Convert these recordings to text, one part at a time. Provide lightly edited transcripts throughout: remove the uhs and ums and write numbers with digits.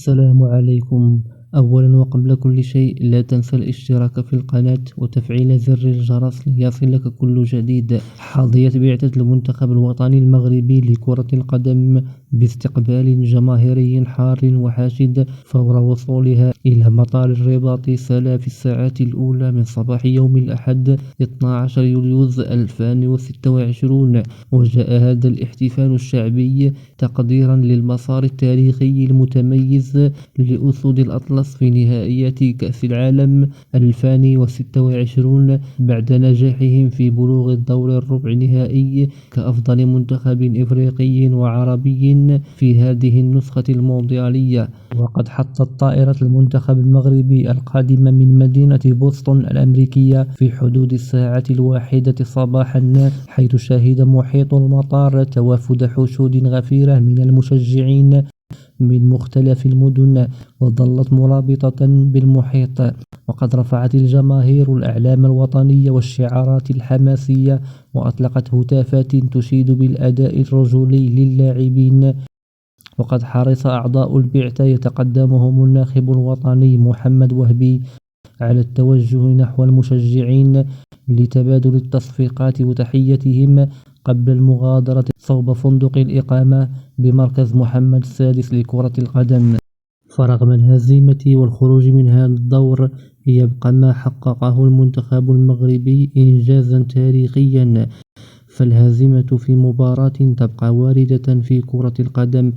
السلام عليكم. أولا وقبل كل شيء لا تنسى الاشتراك في القناة وتفعيل زر الجرس ليصلك كل جديد. حظيت بعثة المنتخب الوطني المغربي لكرة القدم باستقبال جماهيري حار وحاشد فور وصولها إلى مطار الرباط سلا في الساعات الأولى من صباح يوم الأحد 12 يوليوز 2026. وجاء هذا الاحتفال الشعبي تقديرا للمسار التاريخي المتميز لأسود الأطلس في نهائيات كأس العالم 2026 بعد نجاحهم في بلوغ الدور الربع نهائي كأفضل منتخب إفريقي وعربي في هذه النسخة المونديالية. وقد حطت طائرة المنتخب المغربي القادمة من مدينة بوسطن الأمريكية في حدود الساعة 1 صباحا، حيث شهد محيط المطار توافد حشود غفيرة من المشجعين من مختلف المدن وظلت مرابطة بالمحيط. وقد رفعت الجماهير الأعلام الوطنية والشعارات الحماسية وأطلقت هتافات تشيد بالأداء الرجولي للاعبين. وقد حرص أعضاء البعثة يتقدمهم الناخب الوطني محمد وهبي على التوجه نحو المشجعين لتبادل التصفيقات وتحيتهم قبل المغادرة صوب فندق الإقامة بمركز محمد السادس لكرة القدم. فرغم الهزيمة والخروج من هذا الدور يبقى ما حققه المنتخب المغربي إنجازا تاريخيا، فالهزيمة في مباراة تبقى واردة في كرة القدم،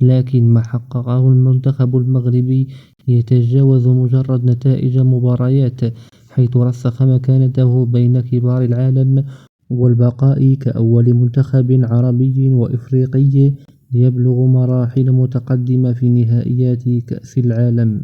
لكن ما حققه المنتخب المغربي يتجاوز مجرد نتائج مباريات، حيث رسخ مكانته بين كبار العالم والبقاء كأول منتخب عربي وإفريقي يبلغ مراحل متقدمة في نهائيات كأس العالم.